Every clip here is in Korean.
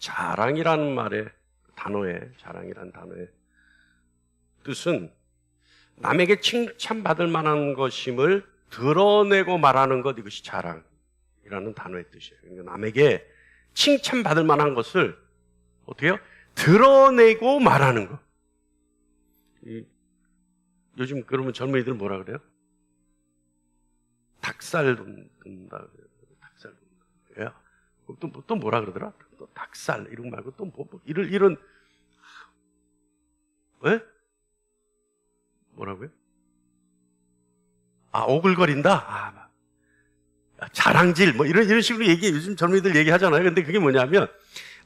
자랑이라는 자랑이라는 단어의 뜻은 남에게 칭찬받을 만한 것임을 드러내고 말하는 것, 이것이 자랑이라는 단어의 뜻이에요. 그러니까 남에게 칭찬받을 만한 것을 어떻게 해요? 드러내고 말하는 것. 요즘 그러면 젊은이들 뭐라 그래요? 닭살 돋는다. 닭살 돋는다. 또 뭐라 그러더라? 또 닭살 이런 거 말고 또 이런 왜? 뭐라고요? 오글거린다. 자랑질 뭐 이런 식으로 요즘 젊은이들 얘기하잖아요. 근데 그게 뭐냐면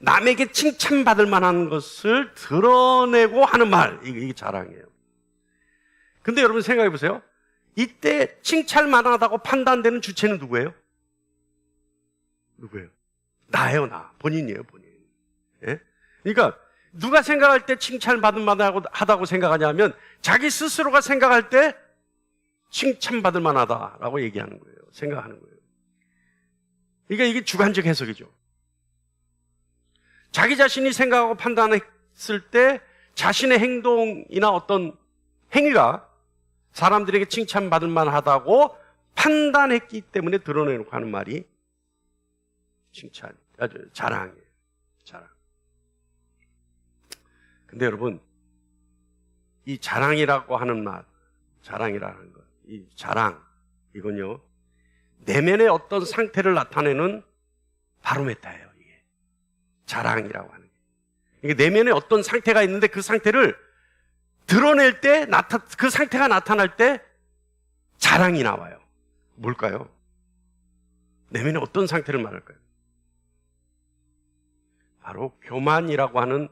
남에게 칭찬받을 만한 것을 드러내고 하는 말, 이게 자랑이에요. 근데 여러분 생각해 보세요. 이때 칭찬만하다고 판단되는 주체는 누구예요? 나예요, 나. 본인이에요, 본인. 예? 그러니까 누가 생각할 때 칭찬받을 만하다고 생각하냐면 자기 스스로가 생각할 때 칭찬받을 만하다라고 얘기하는 거예요. 생각하는 거예요. 그러니까 이게 주관적 해석이죠. 자기 자신이 생각하고 판단했을 때 자신의 행동이나 어떤 행위가 사람들에게 칭찬받을 만하다고 판단했기 때문에 드러내놓고 하는 말이 자랑이에요. 자랑. 근데 여러분, 이 자랑이라고 하는 말, 자랑이라는 것, 이 자랑, 이건요, 내면의 어떤 상태를 나타내는 바로메타예요, 이게. 자랑이라고 하는 게. 이게 내면에 어떤 상태가 있는데 그 상태를 드러낼 때, 그 상태가 나타날 때 자랑이 나와요. 뭘까요? 내면에 어떤 상태를 말할까요? 바로 교만이라고 하는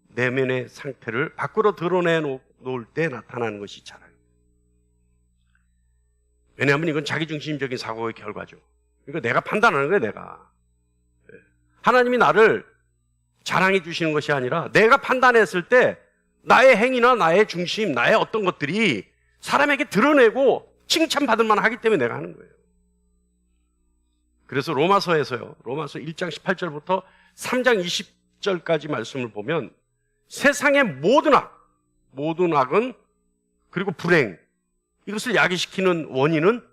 내면의 상태를 밖으로 드러내놓을 때 나타나는 것이 자랑입니다. 왜냐하면 이건 자기중심적인 사고의 결과죠. 그러니까 내가 판단하는 거예요, 내가. 하나님이 나를 자랑해 주시는 것이 아니라 내가 판단했을 때 나의 행위나 나의 중심, 나의 어떤 것들이 사람에게 드러내고 칭찬받을 만하기 때문에 내가 하는 거예요. 그래서 로마서에서요, 로마서 1장 18절부터 3장 20절까지 말씀을 보면 세상의 모든 악은 그리고 불행, 이것을 야기시키는 원인은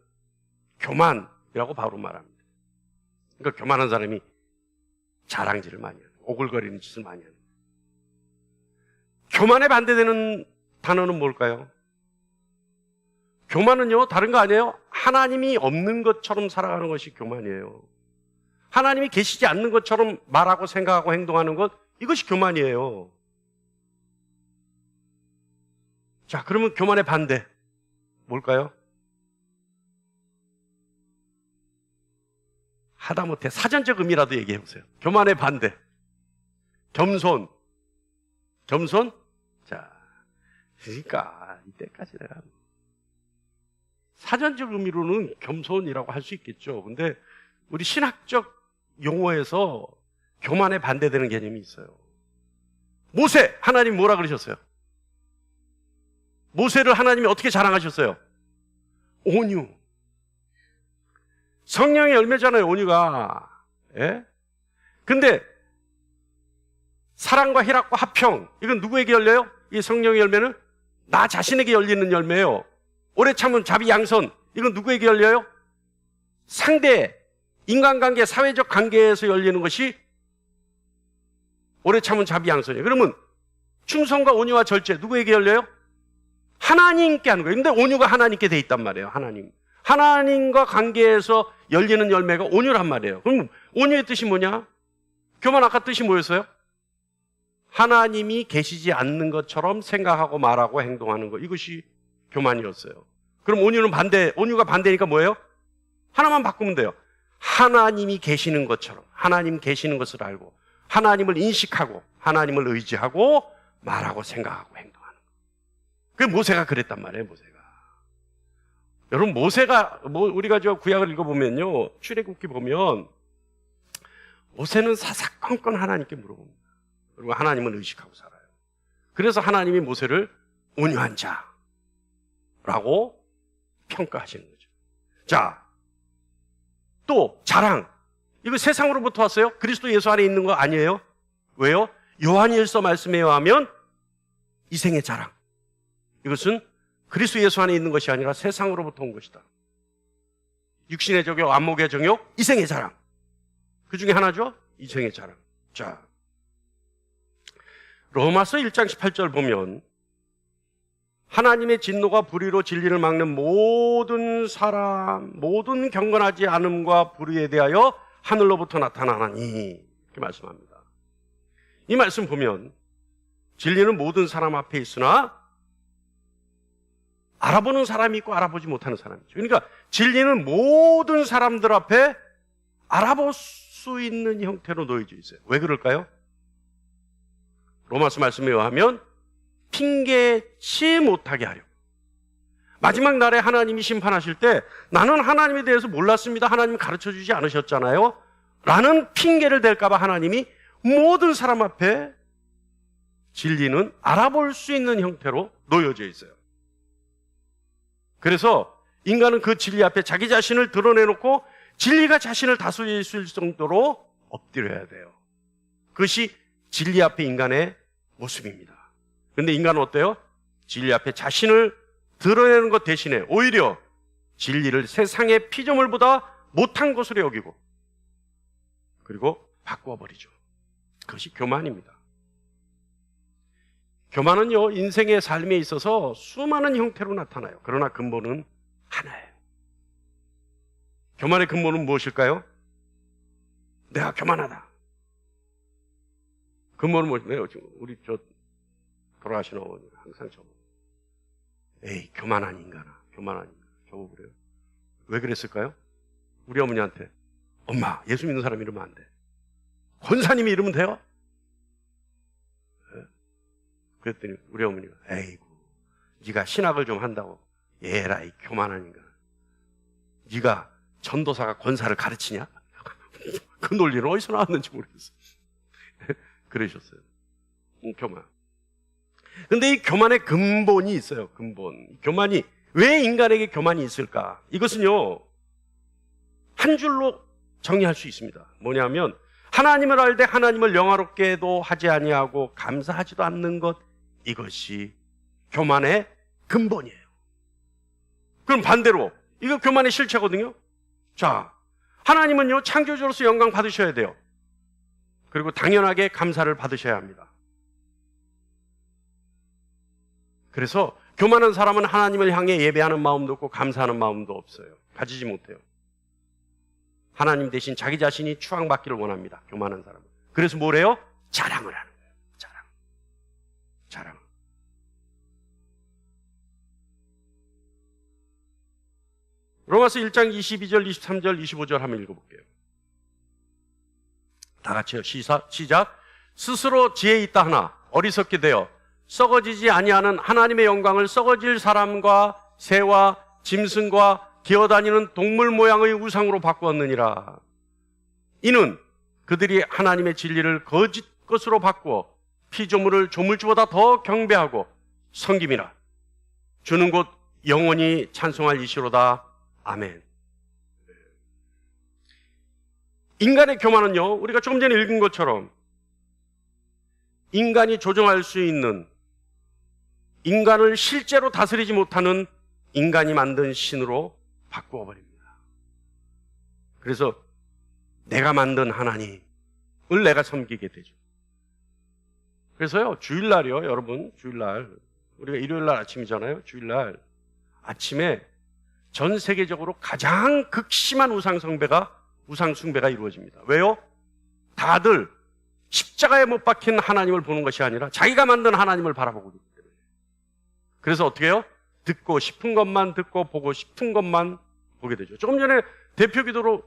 교만이라고 바로 말합니다. 그러니까 교만한 사람이 자랑질을 많이 하는, 오글거리는 짓을 많이 하는. 교만에 반대되는 단어는 뭘까요? 교만은요, 다른 거 아니에요? 하나님이 없는 것처럼 살아가는 것이 교만이에요. 하나님이 계시지 않는 것처럼 말하고 생각하고 행동하는 것, 이것이 교만이에요. 자, 그러면 교만의 반대 뭘까요? 하다못해 사전적 의미라도 얘기해 보세요. 교만의 반대, 겸손. 자, 그러니까 이때까지 내가 사전적 의미로는 겸손이라고 할 수 있겠죠. 근데 우리 신학적 용어에서 교만에 반대되는 개념이 있어요. 모세, 하나님 뭐라 그러셨어요? 모세를 하나님이 어떻게 자랑하셨어요? 온유. 성령의 열매잖아요, 온유가. 예? 근데 사랑과 희락과 화평, 이건 누구에게 열려요? 이 성령의 열매는 나 자신에게 열리는 열매예요. 오래 참은 자비 양선, 이건 누구에게 열려요? 상대, 인간관계, 사회적 관계에서 열리는 것이 오래 참은 자비 양선이에요. 그러면 충성과 온유와 절제, 누구에게 열려요? 하나님께 하는 거예요. 근데 온유가 하나님께 돼 있단 말이에요. 하나님과 관계에서 열리는 열매가 온유란 말이에요. 그럼 온유의 뜻이 뭐냐? 교만 아까 뜻이 뭐였어요? 하나님이 계시지 않는 것처럼 생각하고 말하고 행동하는 것, 이것이 교만이었어요. 그럼 온유가 반대니까 뭐예요? 하나만 바꾸면 돼요. 하나님이 계시는 것처럼, 하나님 계시는 것을 알고, 하나님을 인식하고, 하나님을 의지하고, 말하고 생각하고 행동하는 것. 그게 모세가 그랬단 말이에요, 모세가. 여러분, 우리가 저 구약을 읽어보면요, 출애굽기 보면, 모세는 사사건건 하나님께 물어봅니다. 그리고 하나님을 의식하고 살아요. 그래서 하나님이 모세를 온유한 자라고 평가하시는 거죠. 자, 또 자랑. 이거 세상으로부터 왔어요? 그리스도 예수 안에 있는 거 아니에요? 왜요? 요한일서 말씀에 의하면 이생의 자랑. 이것은 그리스도 예수 안에 있는 것이 아니라 세상으로부터 온 것이다. 육신의 정욕, 안목의 정욕, 이생의 자랑. 그 중에 하나죠? 이생의 자랑. 자, 로마서 1장 18절 보면 하나님의 진노가 불의로 진리를 막는 모든 사람, 모든 경건하지 않음과 불의에 대하여 하늘로부터 나타나나니 이렇게 말씀합니다. 이 말씀 보면 진리는 모든 사람 앞에 있으나 알아보는 사람이 있고 알아보지 못하는 사람이 있죠. 그러니까 진리는 모든 사람들 앞에 알아볼 수 있는 형태로 놓여져 있어요. 왜 그럴까요? 로마서 말씀에 의하면 핑계치 못하게 하려고. 마지막 날에 하나님이 심판하실 때 나는 하나님에 대해서 몰랐습니다. 하나님 가르쳐주지 않으셨잖아요. 라는 핑계를 댈까 봐 하나님이 모든 사람 앞에 진리는 알아볼 수 있는 형태로 놓여져 있어요. 그래서 인간은 그 진리 앞에 자기 자신을 드러내놓고 진리가 자신을 다스릴 수 있을 정도로 엎드려야 돼요. 그것이 진리 앞에 인간의 모습입니다. 그런데 인간은 어때요? 진리 앞에 자신을 드러내는 것 대신에 오히려 진리를 세상의 피조물보다 못한 것으로 여기고 그리고 바꾸어버리죠. 그것이 교만입니다. 교만은요, 인생의 삶에 있어서 수많은 형태로 나타나요. 그러나 근본은 하나예요. 교만의 근본은 무엇일까요? 내가 교만하다. 근본은 뭐예요? 우리 돌아가신 어머니 항상 저보고 에이, 교만한 인간아, 교만한 인간. 저보고 그래요. 왜 그랬을까요? 우리 어머니한테 엄마, 예수 믿는 사람 이러면 안 돼. 권사님이 이러면 돼요? 그랬더니 우리 어머니가 에이구, 네가 신학을 좀 한다고 에라이 교만한 인간. 네가 전도사가 권사를 가르치냐? 그 논리는 어디서 나왔는지 모르겠어요. 그러셨어요. 교만. 근데 이 교만의 근본이 있어요. 근본. 교만이, 왜 인간에게 교만이 있을까? 이것은요, 한 줄로 정의할 수 있습니다. 뭐냐면 하나님을 알되 하나님을 영화롭게도 하지 아니하고 감사하지도 않는 것, 이것이 교만의 근본이에요. 그럼 반대로 이거 교만의 실체거든요. 자, 하나님은요, 창조주로서 영광 받으셔야 돼요. 그리고 당연하게 감사를 받으셔야 합니다. 그래서 교만한 사람은 하나님을 향해 예배하는 마음도 없고 감사하는 마음도 없어요. 가지지 못해요. 하나님 대신 자기 자신이 추앙받기를 원합니다. 교만한 사람은. 그래서 뭐래요? 자랑을 하는 거예요. 자랑. 로마서 1장 22절, 23절, 25절 한번 읽어볼게요. 다 같이요. 시작. 스스로 지혜 있다 하나 어리석게 되어 썩어지지 아니하는 하나님의 영광을 썩어질 사람과 새와 짐승과 기어다니는 동물 모양의 우상으로 바꾸었느니라. 이는 그들이 하나님의 진리를 거짓 것으로 바꾸어 피조물을 조물주보다 더 경배하고 섬김이라. 주는 곧 영원히 찬송할 이시로다. 아멘. 인간의 교만은요, 우리가 조금 전에 읽은 것처럼 인간이 조정할 수 있는, 인간을 실제로 다스리지 못하는 인간이 만든 신으로 바꾸어 버립니다. 그래서 내가 만든 하나님을 내가 섬기게 되죠. 그래서요, 주일날이요, 여러분, 주일날, 우리가 일요일날 아침이잖아요. 주일날 아침에 전 세계적으로 가장 극심한 우상숭배가 이루어집니다. 왜요? 다들 십자가에 못 박힌 하나님을 보는 것이 아니라 자기가 만든 하나님을 바라보고 있기 때문에. 그래서 어떻게 해요? 듣고 싶은 것만 듣고 보고 싶은 것만 보게 되죠. 조금 전에 대표 기도로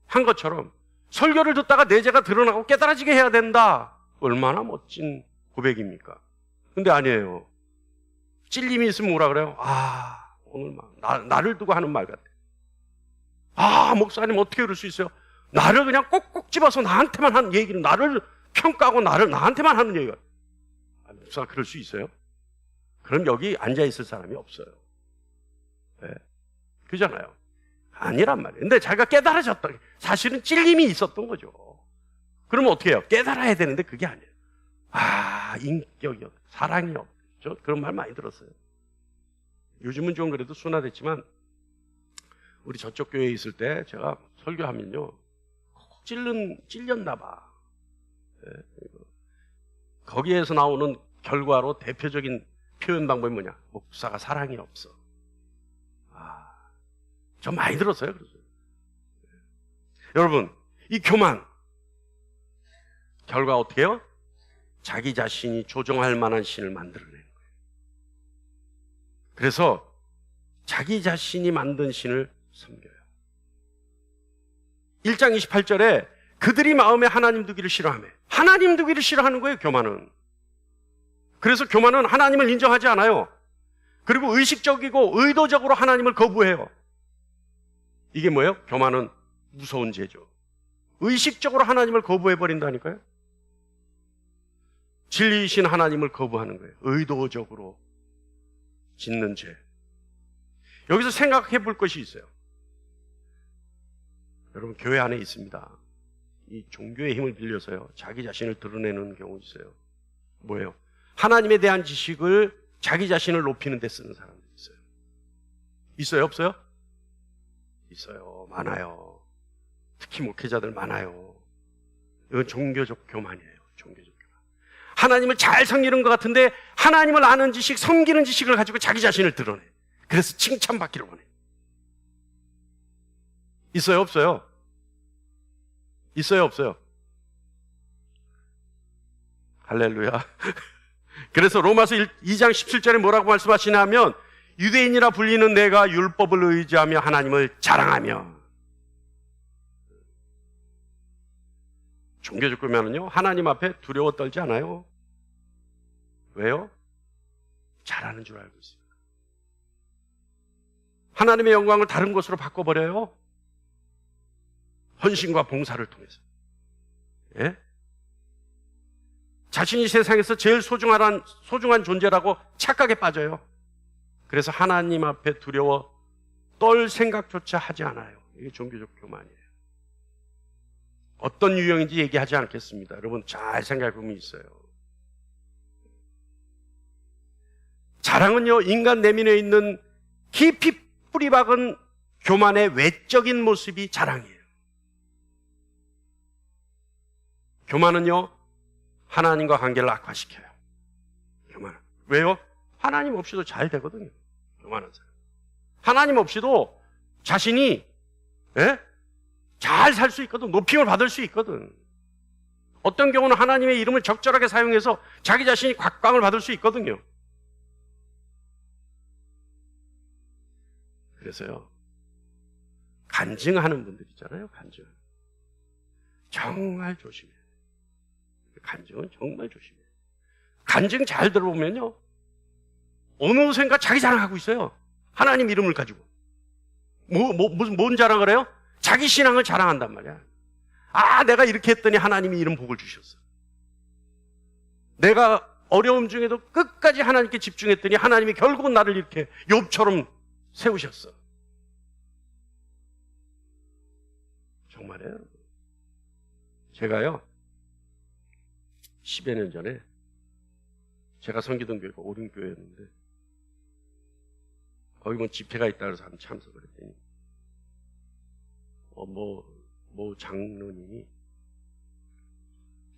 한 것처럼 설교를 듣다가 내 죄가 드러나고 깨달아지게 해야 된다. 얼마나 멋진 고백입니까? 근데 아니에요. 찔림이 있으면 뭐라 그래요? 오늘 나를 두고 하는 말 같아. 목사님 어떻게 그럴 수 있어요? 나를 그냥 꼭꼭 집어서 나한테만 하는 얘기를, 나를 평가하고 나한테만 하는 얘기가. 목사 그럴 수 있어요? 그럼 여기 앉아있을 사람이 없어요. 네. 그잖아요. 아니란 말이에요. 근데 자기가 깨달아졌다. 사실은 찔림이 있었던 거죠. 그러면 어떻게 해요? 깨달아야 되는데 그게 아니에요. 인격이 없, 사랑이 없죠. 그런 말 많이 들었어요. 요즘은 좀 그래도 순화됐지만 우리 저쪽 교회에 있을 때 제가 설교하면요 콕 찔렸나 봐. 거기에서 나오는 결과로 대표적인 표현 방법이 뭐냐? 목사가 사랑이 없어. 저 많이 들었어요. 그랬어요. 여러분, 이 교만 결과 어떻게 해요? 자기 자신이 조종할 만한 신을 만들어내는 거예요. 그래서 자기 자신이 만든 신을 섬겨요. 1장 28절에 그들이 마음에 하나님 두기를 싫어하며, 하나님 두기를 싫어하는 거예요, 교만은. 그래서 교만은 하나님을 인정하지 않아요. 그리고 의식적이고 의도적으로 하나님을 거부해요. 이게 뭐예요? 교만은 무서운 죄죠. 의식적으로 하나님을 거부해버린다니까요. 진리이신 하나님을 거부하는 거예요. 의도적으로 짓는 죄. 여기서 생각해 볼 것이 있어요. 여러분, 교회 안에 있습니다. 이 종교의 힘을 빌려서요, 자기 자신을 드러내는 경우 있어요. 뭐예요? 하나님에 대한 지식을 자기 자신을 높이는 데 쓰는 사람들이 있어요. 있어요? 없어요? 있어요. 많아요. 특히 목회자들 많아요. 이건 종교적 교만이에요. 종교적 교만. 하나님을 잘 섬기는 것 같은데 하나님을 아는 지식, 섬기는 지식을 가지고 자기 자신을 드러내. 그래서 칭찬받기를 원해. 있어요? 없어요? 있어요? 없어요? 할렐루야. 그래서 로마서 2장 17절에 뭐라고 말씀하시냐면 유대인이라 불리는 내가 율법을 의지하며 하나님을 자랑하며. 종교적 교만은요, 하나님 앞에 두려워 떨지 않아요. 왜요? 잘하는 줄 알고 있어요. 하나님의 영광을 다른 것으로 바꿔버려요. 헌신과 봉사를 통해서. 예? 자신이 세상에서 제일 소중한 존재라고 착각에 빠져요. 그래서 하나님 앞에 두려워 떨 생각조차 하지 않아요. 이게 종교적 교만이에요. 어떤 유형인지 얘기하지 않겠습니다. 여러분 잘 생각해보면 있어요. 자랑은요, 인간 내면에 있는 깊이 뿌리박은 교만의 외적인 모습이 자랑이에요. 교만은요, 하나님과 관계를 악화시켜요. 교만은. 왜요? 하나님 없이도 잘 되거든요. 교만한 사람. 하나님 없이도 자신이 잘 살 수 있거든. 높임을 받을 수 있거든. 어떤 경우는 하나님의 이름을 적절하게 사용해서 자기 자신이 곽광을 받을 수 있거든요. 그래서요, 간증하는 분들 있잖아요. 간증. 정말 조심해요. 간증은 정말 조심해요. 간증 잘 들어보면요, 어느 생가 자기 자랑하고 있어요. 하나님 이름을 가지고. 뭔 자랑을 해요? 자기 신앙을 자랑한단 말이야. 내가 이렇게 했더니 하나님이 이런 복을 주셨어. 내가 어려움 중에도 끝까지 하나님께 집중했더니 하나님이 결국은 나를 이렇게 욥처럼 세우셨어. 정말이에요. 제가요, 10여 년 전에 제가 섬기던 교회가 오륜교회였는데 거기 뭐 집회가 있다 그래서 한번 참석을 했더니 뭐 장로님이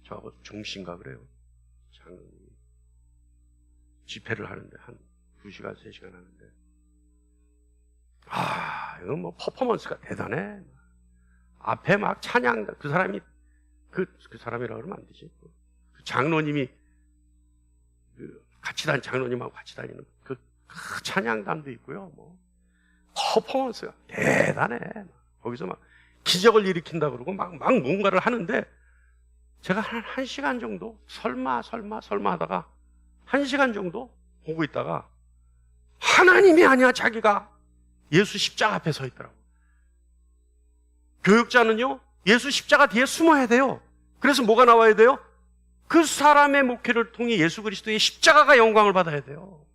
저하고 종신가 그래요. 장로님이 집회를 하는데 한 2시간, 3시간 하는데 이건 뭐 퍼포먼스가 대단해. 앞에 막 찬양, 그 사람이 그 사람이라고 그러면 안 되지. 그 장로님이 같이 다니는 장로님하고 같이 다니는 그 찬양단도 있고요. 뭐 퍼포먼스가 대단해. 거기서 막 기적을 일으킨다 그러고 막 뭔가를 하는데 제가 한 1시간 정도 설마 하다가 1시간 정도 보고 있다가 하나님이 아니야, 자기가 예수 십자가 앞에 서 있더라고. 교육자는요, 예수 십자가 뒤에 숨어야 돼요. 그래서 뭐가 나와야 돼요? 그 사람의 목회를 통해 예수 그리스도의 십자가가 영광을 받아야 돼요.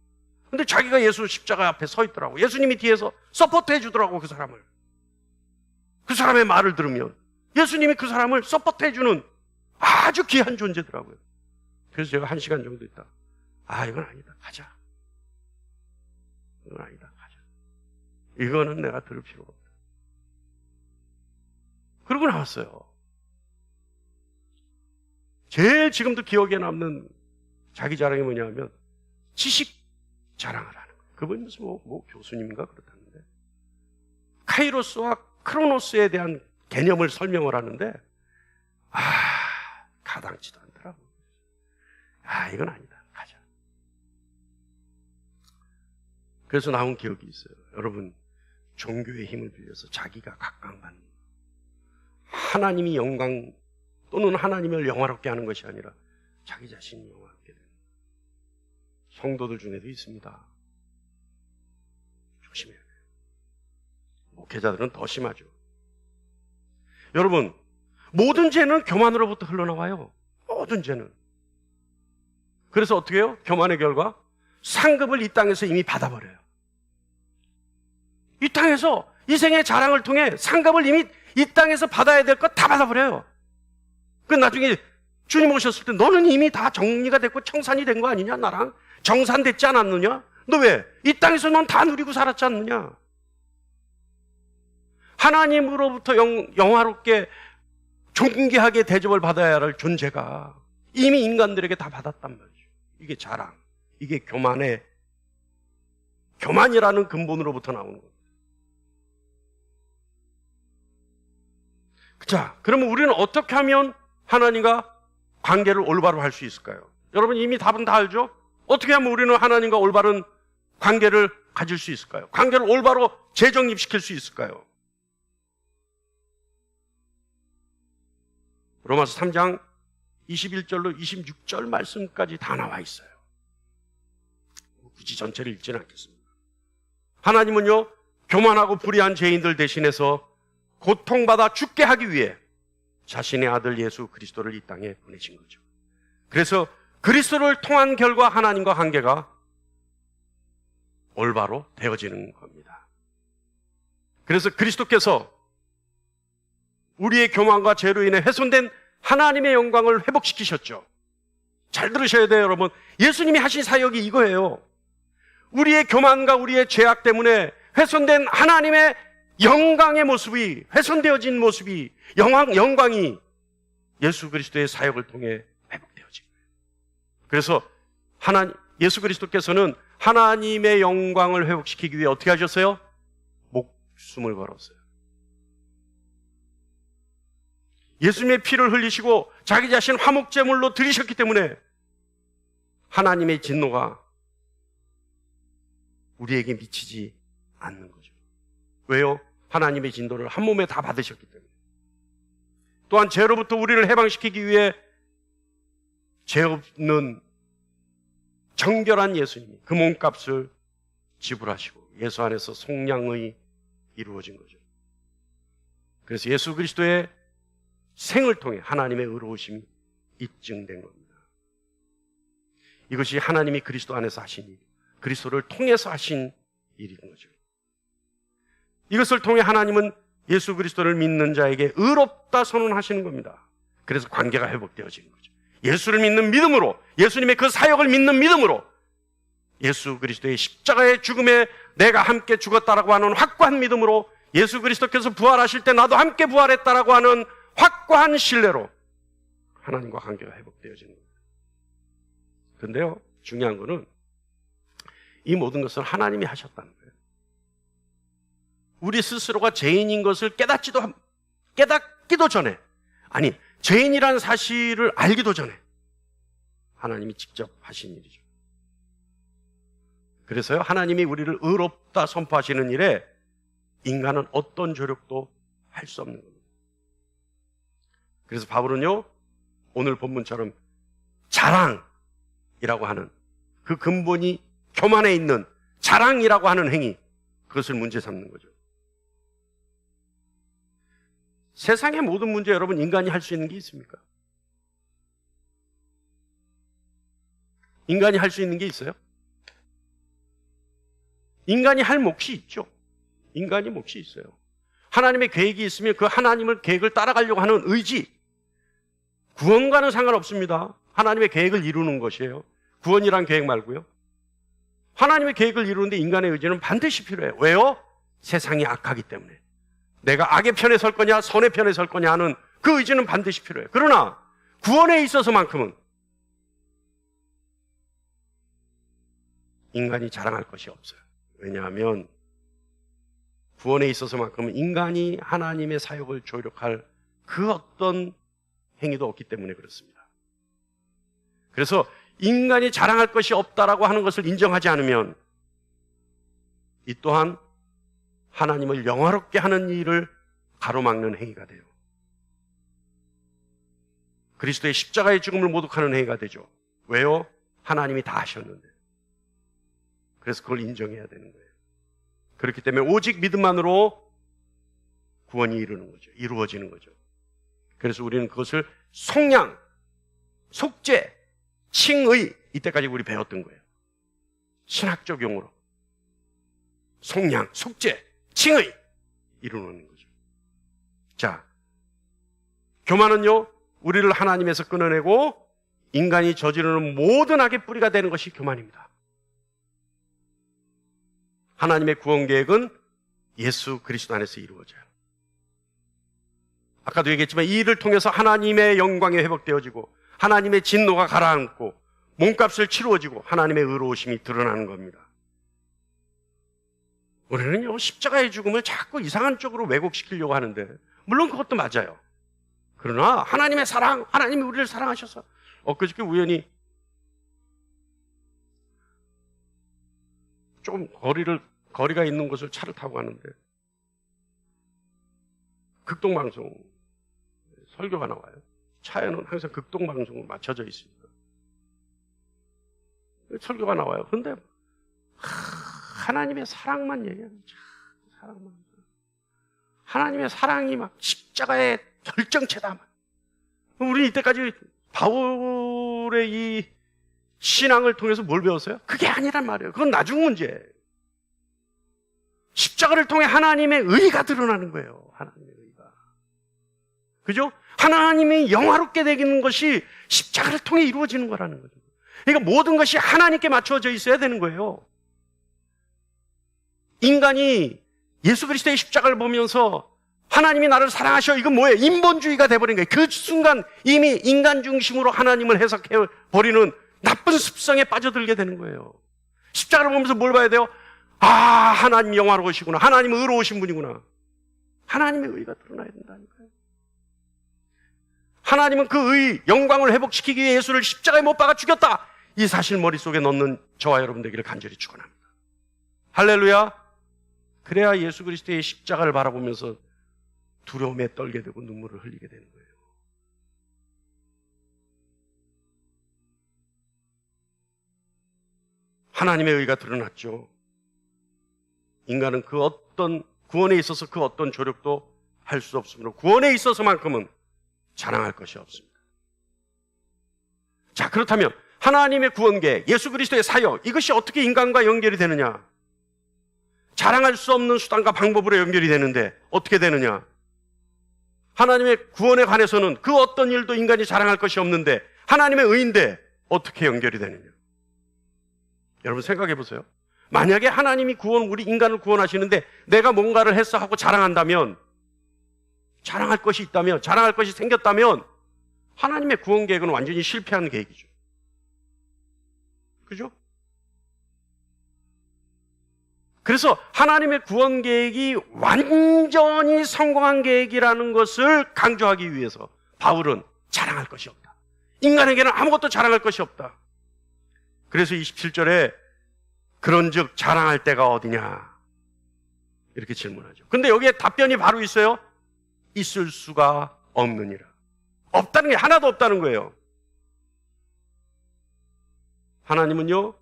근데 자기가 예수 십자가 앞에 서 있더라고. 예수님이 뒤에서 서포트 해주더라고, 그 사람을. 그 사람의 말을 들으면 예수님이 그 사람을 서포트 해주는 아주 귀한 존재더라고요. 그래서 제가 1시간 정도 있다. 이건 아니다. 가자. 이건 아니다. 가자. 이거는 내가 들을 필요가 없다. 그러고 나왔어요. 제일 지금도 기억에 남는 자기 자랑이 뭐냐면 지식 자랑을 하는 거예요. 그분이 무슨 뭐 교수님인가 그렇다는데 카이로스와 크로노스에 대한 개념을 설명을 하는데 가당치도 않더라고. 이건 아니다. 가자. 그래서 나온 기억이 있어요. 여러분, 종교의 힘을 빌려서 자기가 각광받는 하나님이 영광 또는 하나님을 영화롭게 하는 것이 아니라 자기 자신이 영화롭게 되는 성도들 중에도 있습니다. 조심해야 돼요. 목회자들은 더 심하죠. 여러분, 모든 죄는 교만으로부터 흘러나와요. 모든 죄는. 그래서 어떻게 해요? 교만의 결과 상급을 이 땅에서 이미 받아버려요. 이 땅에서 이 생의 자랑을 통해 상급을 이미 이 땅에서 받아야 될 것 다 받아버려요. 그 나중에 주님 오셨을 때 너는 이미 다 정리가 됐고 청산이 된 거 아니냐? 나랑 정산됐지 않았느냐? 너 왜? 이 땅에서 넌 다 누리고 살았지 않느냐? 하나님으로부터 영화롭게 존귀하게 대접을 받아야 할 존재가 이미 인간들에게 다 받았단 말이죠. 이게 자랑, 이게 교만이라는 근본으로부터 나오는 겁니다. 자, 그러면 우리는 어떻게 하면 하나님과 관계를 올바로 할 수 있을까요? 여러분 이미 답은 다 알죠? 어떻게 하면 우리는 하나님과 올바른 관계를 가질 수 있을까요? 관계를 올바로 재정립시킬 수 있을까요? 로마서 3장 21절로 26절 말씀까지 다 나와 있어요. 굳이 전체를 읽지는 않겠습니다. 하나님은요, 교만하고 불의한 죄인들 대신해서 고통받아 죽게 하기 위해 자신의 아들 예수 그리스도를 이 땅에 보내신 거죠. 그래서 그리스도를 통한 결과 하나님과 관계가 올바로 되어지는 겁니다. 그래서 그리스도께서 우리의 교만과 죄로 인해 훼손된 하나님의 영광을 회복시키셨죠. 잘 들으셔야 돼요, 여러분. 예수님이 하신 사역이 이거예요. 우리의 교만과 우리의 죄악 때문에 훼손된 하나님의 영광의 모습이, 훼손되어진 모습이, 영광이 예수 그리스도의 사역을 통해 회복되어진 거예요. 그래서 예수 그리스도께서는 하나님의 영광을 회복시키기 위해 어떻게 하셨어요? 목숨을 걸었어요. 예수님의 피를 흘리시고 자기 자신 화목제물로 드리셨기 때문에 하나님의 진노가 우리에게 미치지 않는 거죠. 왜요? 하나님의 진노를 한 몸에 다 받으셨기 때문에. 또한 죄로부터 우리를 해방시키기 위해 죄 없는 정결한 예수님이 그 몸값을 지불하시고 예수 안에서 속량의 이루어진 거죠. 그래서 예수 그리스도의 생을 통해 하나님의 의로우심이 입증된 겁니다. 이것이 하나님이 그리스도 안에서 하신 일, 그리스도를 통해서 하신 일인 거죠. 이것을 통해 하나님은 예수 그리스도를 믿는 자에게 의롭다 선언하시는 겁니다. 그래서 관계가 회복되어지는 거죠. 예수를 믿는 믿음으로, 예수님의 그 사역을 믿는 믿음으로 예수 그리스도의 십자가의 죽음에 내가 함께 죽었다라고 하는 확고한 믿음으로 예수 그리스도께서 부활하실 때 나도 함께 부활했다라고 하는 확고한 신뢰로 하나님과 관계가 회복되어지는 겁니다. 그런데요, 중요한 거는 이 모든 것을 하나님이 하셨다는 거예요. 우리 스스로가 죄인인 것을 깨닫기도 전에, 아니 죄인이라는 사실을 알기도 전에 하나님이 직접 하신 일이죠. 그래서요, 하나님이 우리를 의롭다 선포하시는 일에 인간은 어떤 조력도 할 수 없는 겁니다. 그래서 바울은요, 오늘 본문처럼 자랑이라고 하는 그 근본이 교만에 있는 자랑이라고 하는 행위, 그것을 문제 삼는 거죠. 세상의 모든 문제 여러분 인간이 할 수 있는 게 있습니까? 인간이 할 수 있는 게 있어요? 인간이 할 몫이 있죠. 인간이 몫이 있어요. 하나님의 계획이 있으면 그 하나님의 계획을 따라가려고 하는 의지, 구원과는 상관없습니다. 하나님의 계획을 이루는 것이에요. 구원이란 계획 말고요. 하나님의 계획을 이루는데 인간의 의지는 반드시 필요해요. 왜요? 세상이 악하기 때문에. 내가 악의 편에 설 거냐 선의 편에 설 거냐 하는 그 의지는 반드시 필요해요. 그러나 구원에 있어서만큼은 인간이 자랑할 것이 없어요. 왜냐하면 구원에 있어서만큼은 인간이 하나님의 사역을 조력할 그 어떤 행위도 없기 때문에 그렇습니다. 그래서 인간이 자랑할 것이 없다라고 하는 것을 인정하지 않으면 이 또한 하나님을 영화롭게 하는 일을 가로막는 행위가 돼요. 그리스도의 십자가의 죽음을 모독하는 행위가 되죠. 왜요? 하나님이 다 하셨는데. 그래서 그걸 인정해야 되는 거예요. 그렇기 때문에 오직 믿음만으로 구원이 이루어지는 거죠. 그래서 우리는 그것을 속량, 속죄, 칭의, 이때까지 우리 배웠던 거예요. 신학적 용어로 속량, 속죄, 칭의 이루는 거죠. 자, 교만은요, 우리를 하나님에서 끊어내고 인간이 저지르는 모든 악의 뿌리가 되는 것이 교만입니다. 하나님의 구원 계획은 예수 그리스도 안에서 이루어져요. 아까도 얘기했지만 이 일을 통해서 하나님의 영광이 회복되어지고 하나님의 진노가 가라앉고 몸값을 치루어지고 하나님의 의로우심이 드러나는 겁니다. 우리는요, 십자가의 죽음을 자꾸 이상한 쪽으로 왜곡시키려고 하는데, 물론 그것도 맞아요. 그러나 하나님의 사랑, 하나님이 우리를 사랑하셔서, 엊그저께 우연히 조금 거리가 있는 곳을 차를 타고 가는데 극동방송 설교가 나와요. 차에는 항상 극동방송으로 맞춰져 있습니다. 설교가 나와요. 그런데 하나님의 사랑만 얘기하는, 사랑만. 하나님의 사랑이 막 십자가의 결정체다. 우리 이때까지 바울의 이 신앙을 통해서 뭘 배웠어요? 그게 아니란 말이에요. 그건 나중 문제예요. 십자가를 통해 하나님의 의가 드러나는 거예요. 하나님의 의가. 그죠? 하나님이 영화롭게 되는 것이 십자가를 통해 이루어지는 거라는 거죠. 그러니까 모든 것이 하나님께 맞춰져 있어야 되는 거예요. 인간이 예수 그리스도의 십자가를 보면서 하나님이 나를 사랑하셔, 이건 뭐예요? 인본주의가 돼버린 거예요. 그 순간 이미 인간 중심으로 하나님을 해석해버리는 나쁜 습성에 빠져들게 되는 거예요. 십자가를 보면서 뭘 봐야 돼요? 아, 하나님 영화로우시구나. 하나님 의로우신 분이구나. 하나님의 의가 드러나야 된다니까요. 하나님은 그 의, 영광을 회복시키기 위해 예수를 십자가에 못 박아 죽였다. 이 사실 머릿속에 넣는 저와 여러분 되기를 간절히 축원합니다. 할렐루야. 그래야 예수 그리스도의 십자가를 바라보면서 두려움에 떨게 되고 눈물을 흘리게 되는 거예요. 하나님의 의가 드러났죠. 인간은 그 어떤 구원에 있어서 그 어떤 조력도 할 수 없으므로 구원에 있어서만큼은 자랑할 것이 없습니다. 자, 그렇다면 하나님의 구원 계획, 예수 그리스도의 사역, 이것이 어떻게 인간과 연결이 되느냐? 자랑할 수 없는 수단과 방법으로 연결이 되는데 어떻게 되느냐? 하나님의 구원에 관해서는 그 어떤 일도 인간이 자랑할 것이 없는데 하나님의 의인데 어떻게 연결이 되느냐? 여러분 생각해 보세요. 만약에 하나님이 우리 인간을 구원하시는데 내가 뭔가를 했어 하고 자랑한다면, 자랑할 것이 있다면, 자랑할 것이 생겼다면 하나님의 구원 계획은 완전히 실패한 계획이죠. 그죠? 그래서 하나님의 구원 계획이 완전히 성공한 계획이라는 것을 강조하기 위해서 바울은 자랑할 것이 없다. 인간에게는 아무것도 자랑할 것이 없다. 그래서 27절에 그런즉 자랑할 때가 어디냐 이렇게 질문하죠. 근데 여기에 답변이 바로 있어요. 있을 수가 없느니라. 없다는 게 하나도 없다는 거예요. 하나님은요,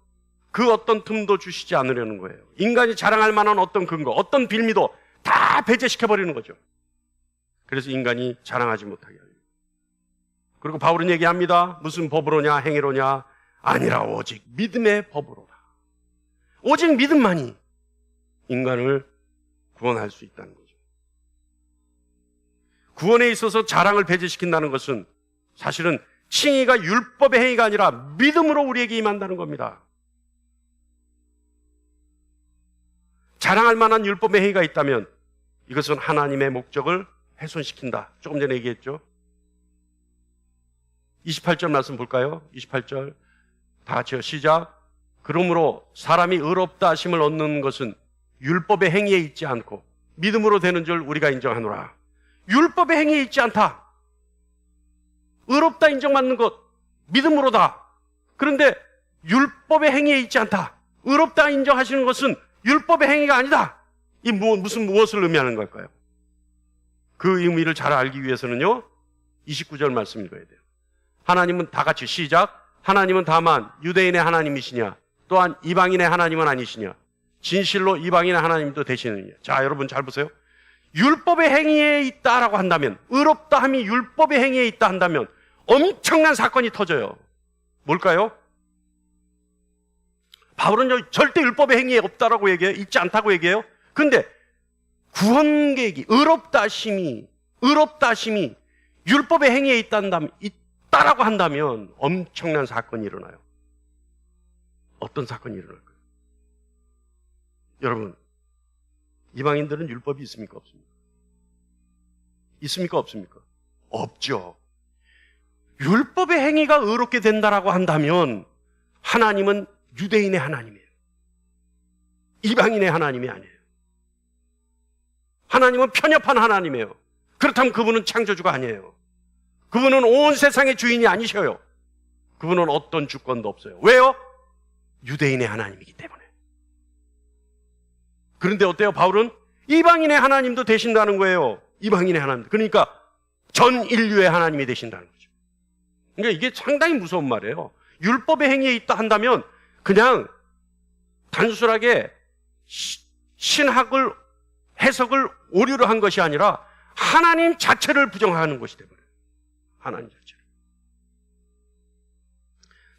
그 어떤 틈도 주시지 않으려는 거예요. 인간이 자랑할 만한 어떤 근거, 어떤 빌미도 다 배제시켜버리는 거죠. 그래서 인간이 자랑하지 못하게 하려고. 그리고 바울은 얘기합니다. 무슨 법으로냐, 행위로냐? 아니라 오직 믿음의 법으로라. 오직 믿음만이 인간을 구원할 수 있다는 거죠. 구원에 있어서 자랑을 배제시킨다는 것은 사실은 칭의가 율법의 행위가 아니라 믿음으로 우리에게 임한다는 겁니다. 자랑할 만한 율법의 행위가 있다면 이것은 하나님의 목적을 훼손시킨다. 조금 전에 얘기했죠. 28절 말씀 볼까요? 28절 다 같이요. 시작. 그러므로 사람이 의롭다 하심을 얻는 것은 율법의 행위에 있지 않고 믿음으로 되는 줄 우리가 인정하노라. 율법의 행위에 있지 않다. 의롭다 인정받는 것 믿음으로다. 그런데 율법의 행위에 있지 않다. 의롭다 인정하시는 것은 율법의 행위가 아니다. 이 무엇을 의미하는 걸까요? 그 의미를 잘 알기 위해서는요, 29절 말씀 읽어야 돼요. 하나님은 다 같이 시작. 하나님은 다만 유대인의 하나님이시냐 또한 이방인의 하나님은 아니시냐 진실로 이방인의 하나님도 되시느냐. 자, 여러분 잘 보세요. 율법의 행위에 있다라고 한다면, 의롭다 함이 율법의 행위에 있다 한다면 엄청난 사건이 터져요. 뭘까요? 바울은 절대 율법의 행위에 없다라고 얘기해요. 있지 않다고 얘기해요. 근데 구원 계획이 의롭다 하심이 율법의 행위에 있다라고 한다면 엄청난 사건이 일어나요. 어떤 사건이 일어날까요? 여러분, 이방인들은 율법이 있습니까? 없습니까? 있습니까? 없습니까? 없죠. 율법의 행위가 의롭게 된다라고 한다면 하나님은 유대인의 하나님이에요. 이방인의 하나님이 아니에요. 하나님은 편협한 하나님이에요. 그렇다면 그분은 창조주가 아니에요. 그분은 온 세상의 주인이 아니셔요. 그분은 어떤 주권도 없어요. 왜요? 유대인의 하나님이기 때문에. 그런데 어때요? 바울은 이방인의 하나님도 되신다는 거예요. 이방인의 하나님. 그러니까 전 인류의 하나님이 되신다는 거죠. 그러니까 이게 상당히 무서운 말이에요. 율법의 행위에 있다 한다면 그냥 단순하게 신학을 해석을 오류로 한 것이 아니라 하나님 자체를 부정하는 것이 되버려요. 하나님 자체를.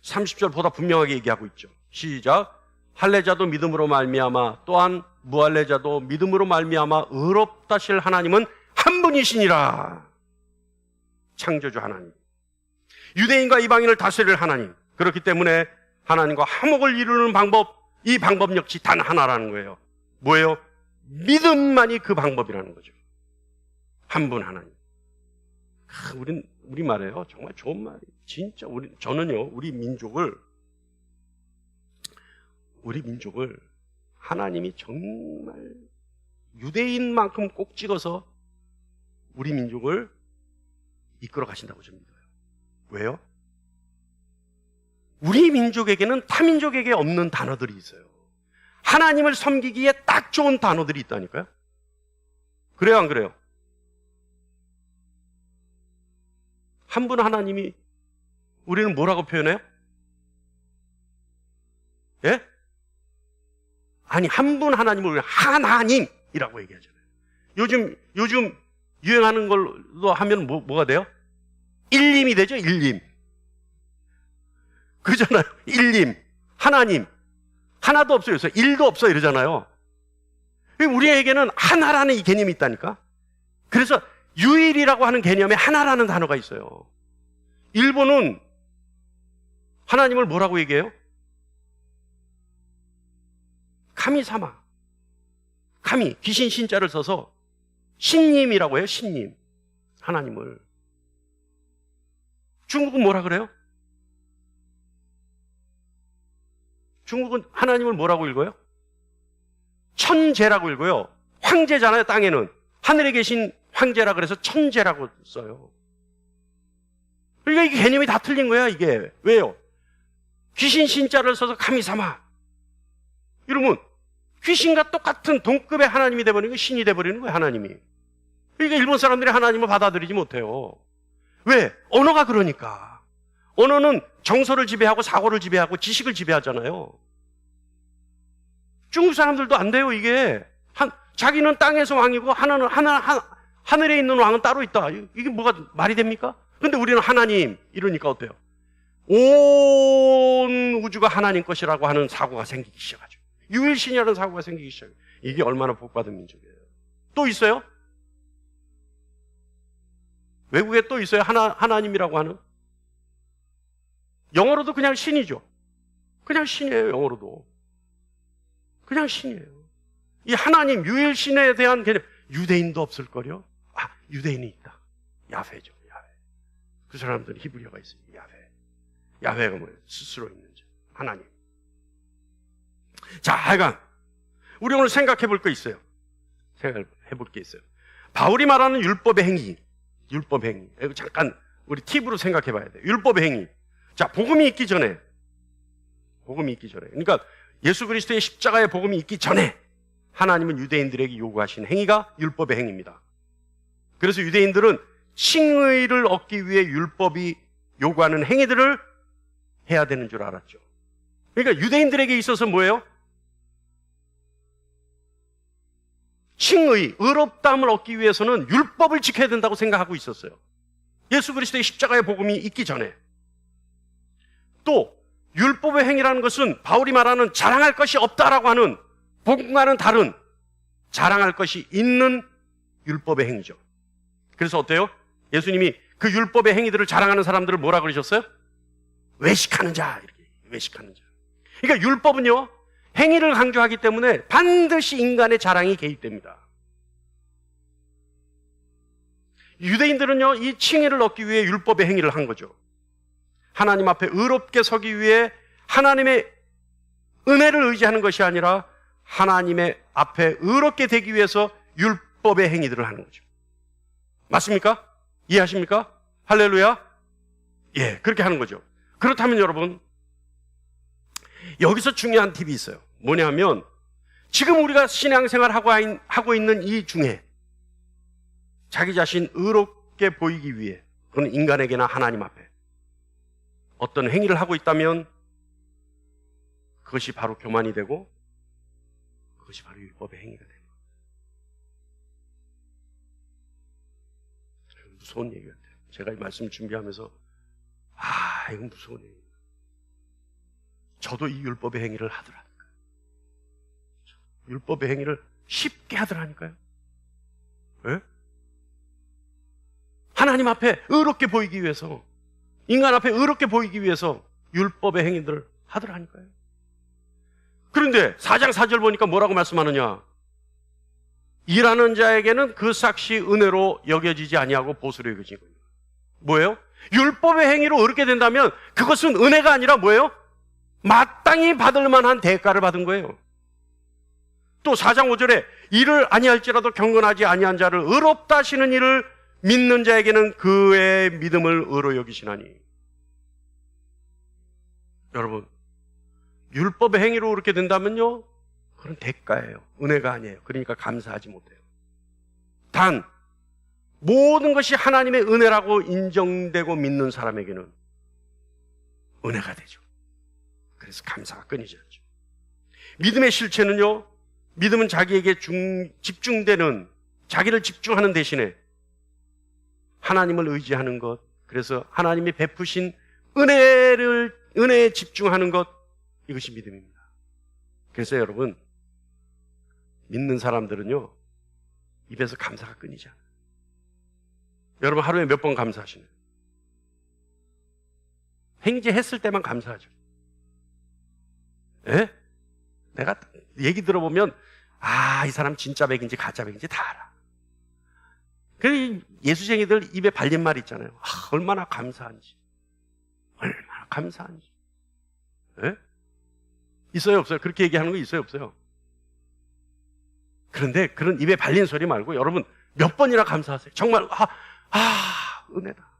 30절보다 분명하게 얘기하고 있죠. 시작. 할례자도 믿음으로 말미암아 또한 무할례자도 믿음으로 말미암아 의롭다실 하나님은 한 분이시니라. 창조주 하나님. 유대인과 이방인을 다스릴 하나님. 그렇기 때문에 하나님과 화목을 이루는 방법, 이 방법 역시 단 하나라는 거예요. 뭐예요? 믿음만이 그 방법이라는 거죠. 한 분 하나님. 우리 말이에요. 정말 좋은 말이에요. 진짜 저는요, 우리 민족을 하나님이 정말 유대인만큼 꼭 찍어서 우리 민족을 이끌어 가신다고 저는 믿어요. 왜요? 우리 민족에게는 타민족에게 없는 단어들이 있어요. 하나님을 섬기기에 딱 좋은 단어들이 있다니까요. 그래요, 안 그래요? 한 분 하나님이 우리는 뭐라고 표현해요? 예? 아니, 한 분 하나님을 우리는 하나님이라고 얘기하잖아요. 요즘 유행하는 걸로 하면 뭐가 돼요? 일님이 되죠, 일님. 그러잖아요. 일님, 하나님. 하나도 없어요. 그래서 일도 없어 이러잖아요. 우리에게는 하나라는 이 개념이 있다니까. 그래서 유일이라고 하는 개념에 하나라는 단어가 있어요. 일본은 하나님을 뭐라고 얘기해요? 카미사마. 카미, 귀신 신자를 써서 신님이라고 해요. 신님. 하나님을. 중국은 뭐라 그래요? 중국은 하나님을 뭐라고 읽어요? 천재라고 읽어요. 황제잖아요, 땅에는. 하늘에 계신 황제라 그래서 천재라고 써요. 그러니까 이게 개념이 다 틀린 거야, 이게. 왜요? 귀신 신자를 써서 카미사마. 이러면 귀신과 똑같은 동급의 하나님이 돼버리는 거예요. 신이 돼버리는 거예요, 하나님이. 그러니까 일본 사람들이 하나님을 받아들이지 못해요. 왜? 언어가 그러니까. 언어는 정서를 지배하고 사고를 지배하고 지식을 지배하잖아요. 중국 사람들도 안 돼요, 이게. 자기는 땅에서 왕이고 하늘에 있는 왕은 따로 있다. 이게 뭐가 말이 됩니까? 근데 우리는 하나님 이러니까 어때요? 온 우주가 하나님 것이라고 하는 사고가 생기기 시작하죠. 유일신이라는 사고가 생기기 시작해요. 이게 얼마나 복받은 민족이에요. 또 있어요? 외국에 또 있어요? 하나님이라고 하는? 영어로도 그냥 신이죠. 그냥 신이에요. 영어로도 그냥 신이에요. 이 하나님 유일신에 대한 개념, 유대인도 없을걸요? 유대인이 있다. 야훼죠. 야훼. 그 사람들은 히브리어가 있어요. 야훼. 야훼가 뭐예요? 스스로 있는 자, 하나님. 자, 하여간 우리 오늘 생각해 볼 거 있어요. 생각해 볼 게 있어요. 바울이 말하는 율법의 행위, 율법의 행위. 이거 잠깐 우리 팁으로 생각해 봐야 돼요. 율법의 행위. 자, 복음이 있기 전에, 그러니까 예수 그리스도의 십자가의 복음이 있기 전에 하나님은 유대인들에게 요구하신 행위가 율법의 행위입니다. 그래서 유대인들은 칭의를 얻기 위해 율법이 요구하는 행위들을 해야 되는 줄 알았죠. 그러니까 유대인들에게 있어서 뭐예요? 칭의, 의롭다함을 얻기 위해서는 율법을 지켜야 된다고 생각하고 있었어요. 예수 그리스도의 십자가의 복음이 있기 전에. 또 율법의 행위라는 것은 바울이 말하는 자랑할 것이 없다라고 하는 복음과는 다른 자랑할 것이 있는 율법의 행위죠. 그래서 어때요? 예수님이 그 율법의 행위들을 자랑하는 사람들을 뭐라 그러셨어요? 외식하는 자, 이렇게 외식하는 자. 그러니까 율법은요, 행위를 강조하기 때문에 반드시 인간의 자랑이 개입됩니다. 유대인들은요, 이 칭의를 얻기 위해 율법의 행위를 한 거죠. 하나님 앞에 의롭게 서기 위해 하나님의 은혜를 의지하는 것이 아니라 하나님의 앞에 의롭게 되기 위해서 율법의 행위들을 하는 거죠. 맞습니까? 이해하십니까? 할렐루야? 예, 그렇게 하는 거죠. 그렇다면 여러분, 여기서 중요한 팁이 있어요. 뭐냐면 지금 우리가 신앙생활 하고 있는 이 중에 자기 자신 의롭게 보이기 위해, 그건 인간에게나 하나님 앞에 어떤 행위를 하고 있다면 그것이 바로 교만이 되고 그것이 바로 율법의 행위가 되는 거예요. 무서운 얘기 같아요. 제가 이 말씀 준비하면서 이건 무서운 얘기예요. 저도 이 율법의 행위를 하더라니까요. 율법의 행위를 쉽게 하더라니까요. 네? 하나님 앞에 의롭게 보이기 위해서, 인간 앞에 의롭게 보이기 위해서 율법의 행위들을 하더라니까요. 그런데 4장 4절 보니까 뭐라고 말씀하느냐? 일하는 자에게는 그 삭시 은혜로 여겨지지 아니하고 보수로 여겨지는 거예요. 뭐예요? 율법의 행위로 의롭게 된다면 그것은 은혜가 아니라 뭐예요? 마땅히 받을 만한 대가를 받은 거예요. 또 4장 5절에 일을 아니할지라도 경건하지 아니한 자를 의롭다 하시는 일을 믿는 자에게는 그의 믿음을 의로 여기시나니. 여러분, 율법의 행위로 그렇게 된다면요, 그건 대가예요. 은혜가 아니에요. 그러니까 감사하지 못해요. 단 모든 것이 하나님의 은혜라고 인정되고 믿는 사람에게는 은혜가 되죠. 그래서 감사가 끊이지 않죠. 믿음의 실체는요, 믿음은 자기에게 집중되는, 자기를 집중하는 대신에 하나님을 의지하는 것, 그래서 하나님이 베푸신 은혜에 집중하는 것, 이것이 믿음입니다. 그래서 여러분, 믿는 사람들은요, 입에서 감사가 끊이지 않아요. 여러분, 하루에 몇 번 감사하시나요? 행제했을 때만 감사하죠. 예? 내가 얘기 들어보면 이 사람 진짜 백인지 가짜 백인지 다 알아. 그 예수쟁이들 입에 발린 말 있잖아요. 얼마나 감사한지. 얼마나 감사한지. 예? 있어요, 없어요? 그렇게 얘기하는 거 있어요, 없어요? 그런데 그런 입에 발린 소리 말고 여러분 몇 번이나 감사하세요. 정말 은혜다.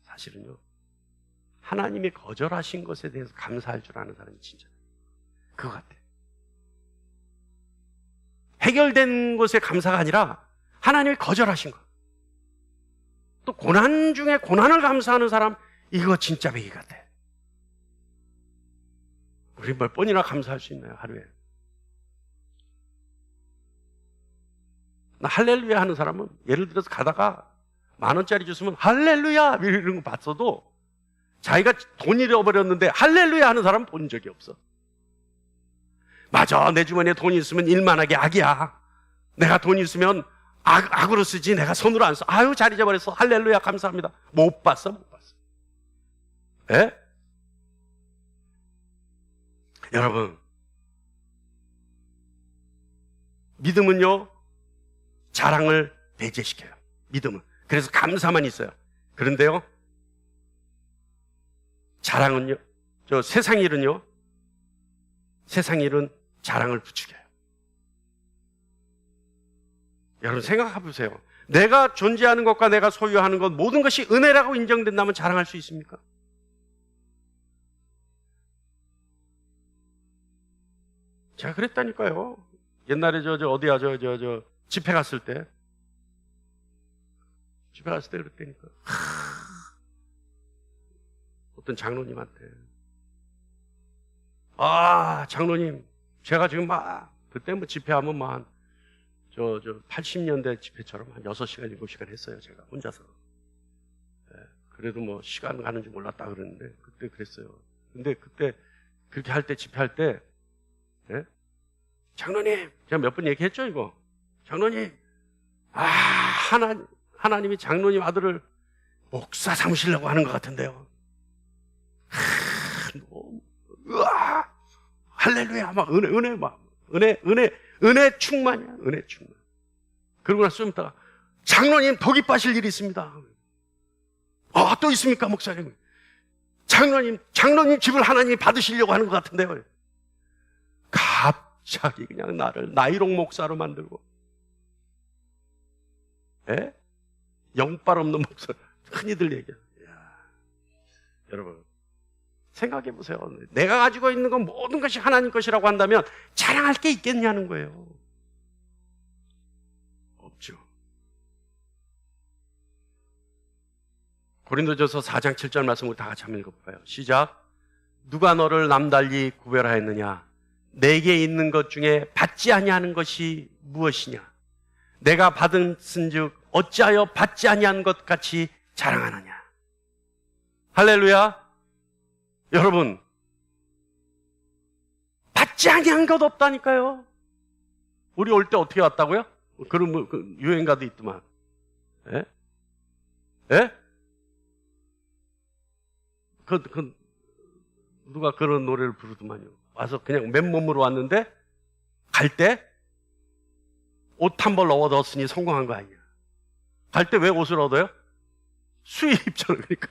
사실은요, 하나님이 거절하신 것에 대해서 감사할 줄 아는 사람이 진짜 그거 같아. 해결된 것에 감사가 아니라 하나님이 거절하신 것. 또 고난 중에 고난을 감사하는 사람, 이거 진짜 백이 같아. 우리 몇 번이나 감사할 수 있나요, 하루에? 나 할렐루야 하는 사람은, 예를 들어서 가다가 10,000원짜리 줬으면 할렐루야 이런 거 봤어도 자기가 돈 잃어버렸는데 할렐루야 하는 사람은 본 적이 없어. 맞아, 내 주머니에 돈이 있으면 일만하게 악이야. 내가 돈이 있으면 악으로 쓰지 내가 손으로 안 써. 아유, 잘 잊어버렸어. 할렐루야, 감사합니다. 못 봤어, 못 봤어. 예? 여러분, 믿음은요, 자랑을 배제시켜요. 믿음은. 그래서 감사만 있어요. 그런데요, 자랑은요, 세상 일은요, 세상 일은 자랑을 부추겨요. 여러분 생각해 보세요. 내가 존재하는 것과 내가 소유하는 것 모든 것이 은혜라고 인정된다면 자랑할 수 있습니까? 제가 그랬다니까요. 옛날에 어디야 집회 갔을 때 그랬다니까. 어떤 장로님한테 장로님, 제가 지금 그때 집회하면 한 80년대 집회처럼 한 6시간, 7시간 했어요. 제가 혼자서. 그래도 시간 가는 줄 몰랐다 그러는데, 그때 그랬어요. 근데 그때, 그렇게 할 때, 집회할 때, 장로님, 제가 몇 번 얘기했죠, 이거. 장로님, 하나님이 장로님 아들을 목사 삼으시려고 하는 것 같은데요. 할렐루야, 은혜 충만이야, 은혜 충만. 그러고 나서 좀 있다가, 장로님, 더 기뻐하실 일이 있습니다. 또 있습니까, 목사님? 장로님 집을 하나님이 받으시려고 하는 것 같은데요. 갑자기 그냥 나를 나이롱 목사로 만들고, 영빨 없는 목사, 흔히들 얘기해요. 여러분, 생각해 보세요. 내가 가지고 있는 건 모든 것이 하나님 것이라고 한다면 자랑할 게 있겠냐는 거예요. 없죠. 고린도전서 4장 7절 말씀을 다 같이 한번 읽어볼까요? 시작. 누가 너를 남달리 구별하였느냐? 내게 있는 것 중에 받지 아니하는 것이 무엇이냐? 내가 받은즉 어찌하여 받지 아니한 것 같이 자랑하느냐? 할렐루야. 여러분, 받지 아니한 것 없다니까요. 우리 올 때 어떻게 왔다고요? 그런 유행가도 있더만. 예? 예? 누가 그런 노래를 부르더만요. 와서 그냥 맨몸으로 왔는데 갈 때 옷 한 벌 얻었으니 성공한 거 아니야. 갈 때 왜 옷을 얻어요? 수입처럼. 그러니까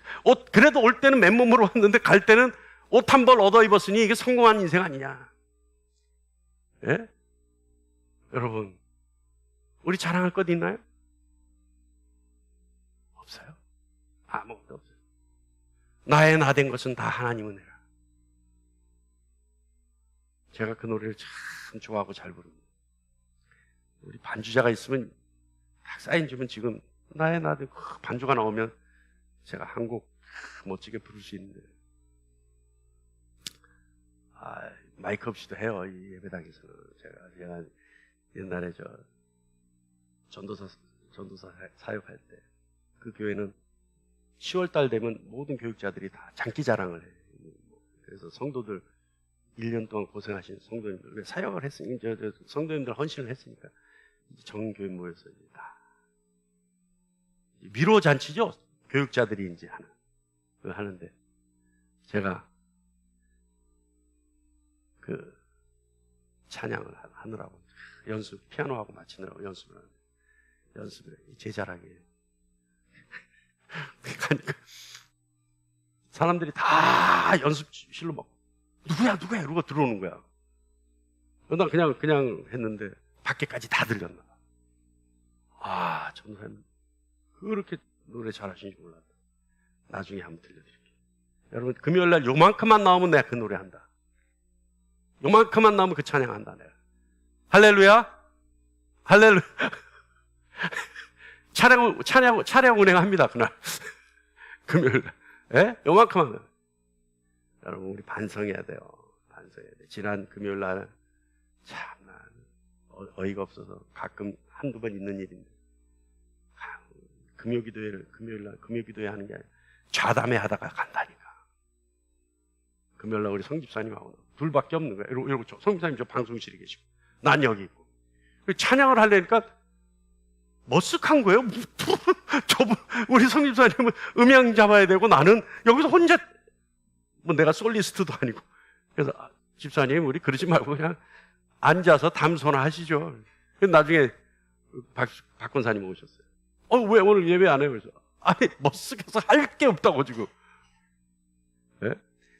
그래도 올 때는 맨몸으로 왔는데 갈 때는 옷 한 벌 얻어 입었으니 이게 성공한 인생 아니냐. 예? 여러분, 우리 자랑할 것 있나요? 없어요. 아무것도 없어요. 나의 나 된 것은 다 하나님 은혜라. 제가 그 노래를 참 좋아하고 잘 부릅니다. 우리 반주자가 있으면 딱 사인 주면 지금 나의 나 된 반주가 나오면 제가 한 곡 멋지게 부를 수 있는데, 마이크 없이도 해요, 이 예배당에서는. 제가 옛날에 전도사 사역할 때, 그 교회는 10월달 되면 모든 교육자들이 다 장기 자랑을 해요. 그래서 성도들 1년 동안 고생하신 성도님들, 왜 사역을 했으니, 성도님들 헌신을 했으니까, 정교회 모여서 이제 다 위로 잔치죠. 교육자들이 이제 하는데, 제가 그 찬양을 하느라고 피아노하고 맞추느라고 연습을 제자라게 그러니까 사람들이 다 연습실로 막 누구야 이러고 들어오는 거야. 나 그냥 했는데 밖에까지 다 들렸나 봐. 전사님 그렇게 노래 잘하시는지 몰랐다. 나중에 한번 들려드릴게요. 여러분, 금요일날 요만큼만 나오면 내가 그 노래 한다. 요만큼만 나오면 그 찬양한다 내가. 할렐루야. 차량 운행합니다 그날. 금요일날. 예? 요만큼만. 여러분, 우리 반성해야 돼요. 반성해야 돼. 지난 금요일날 참나 어이가 없어서 가끔 한두 번 있는 일인데, 금요일날 금요기도회 하는 게 아니라 좌담회 하다가 간다니까. 금요일날 우리 성집사님하고 둘밖에 없는 거야. 이러고 성집사님 저 방송실에 계시고 난 여기 있고 찬양을 하려니까 머쓱한 거예요. 우리 성집사님은 음향 잡아야 되고 나는 여기서 혼자, 뭐 내가 솔리스트도 아니고. 그래서 집사님, 우리 그러지 말고 그냥 앉아서 담소나 하시죠. 나중에 박 권사님 오셨어요. 왜 오늘 예배 안 해요? 그래서 아니, 머쓱해서 할 게 없다고 지금. 네?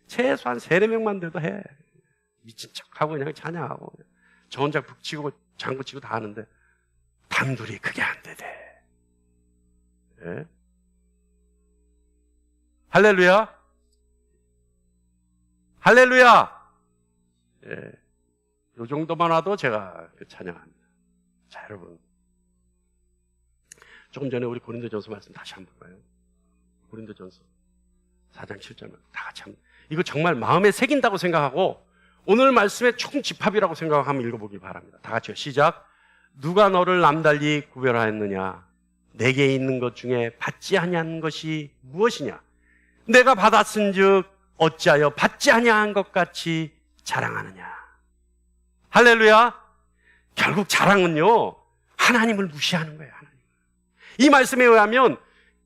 최소한 3-4명만 돼도 해. 미친 척하고 그냥 찬양하고 저 혼자 북치고 장구치고 다 하는데 단둘이 그게 안 되대. 네? 할렐루야. 할렐루야. 예. 요 정도만 와도 제가 찬양합니다. 자, 여러분. 조금 전에 우리 고린도전서 말씀 다시 한번 볼까요? 고린도전서 4장 7절 다 같이 한번. 이거 정말 마음에 새긴다고 생각하고 오늘 말씀의 총집합이라고 생각하고 한번 읽어보길 바랍니다. 다 같이요. 시작. 누가 너를 남달리 구별하였느냐? 내게 있는 것 중에 받지 아니한 것이 무엇이냐? 내가 받았은즉 어찌하여 받지 아니한 것 같이 자랑하느냐? 할렐루야. 결국 자랑은요, 하나님을 무시하는 거예요. 하나님. 이 말씀에 의하면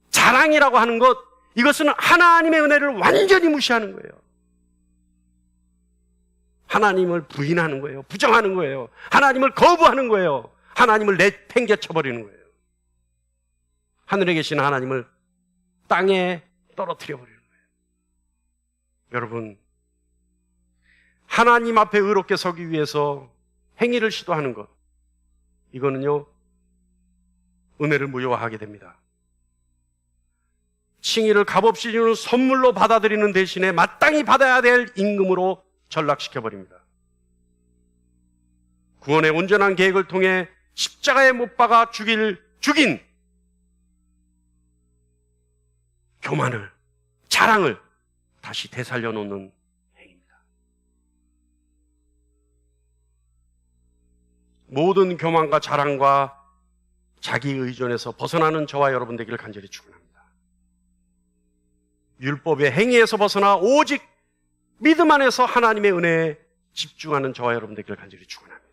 자랑이라고 하는 것, 이것은 하나님의 은혜를 완전히 무시하는 거예요. 하나님을 부인하는 거예요. 부정하는 거예요. 하나님을 거부하는 거예요. 하나님을 내팽개쳐버리는 거예요. 하늘에 계신 하나님을 땅에 떨어뜨려 버리는 거예요. 여러분, 하나님 앞에 의롭게 서기 위해서 행위를 시도하는 것, 이거는요, 은혜를 무효화하게 됩니다. 칭의를 값없이 주는 선물로 받아들이는 대신에 마땅히 받아야 될 임금으로 전락시켜버립니다. 구원의 온전한 계획을 통해 십자가에 못 박아 죽인 교만을, 자랑을 다시 되살려 놓는 행위입니다. 모든 교만과 자랑과 자기 의존에서 벗어나는 저와 여러분 되기를 간절히 축원합니다. 율법의 행위에서 벗어나 오직 믿음 안에서 하나님의 은혜에 집중하는 저와 여러분 되기를 간절히 축원합니다.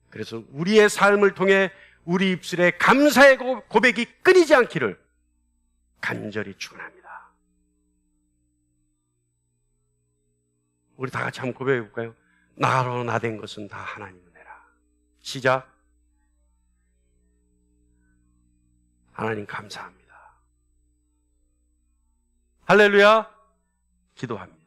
그래서 우리의 삶을 통해 우리 입술에 감사의 고백이 끊이지 않기를 간절히 축원합니다. 우리 다 같이 한번 고백해 볼까요? 나로 나된 것은 다 하나님 은혜라. 시작. 하나님 감사합니다. 할렐루야. 기도합니다.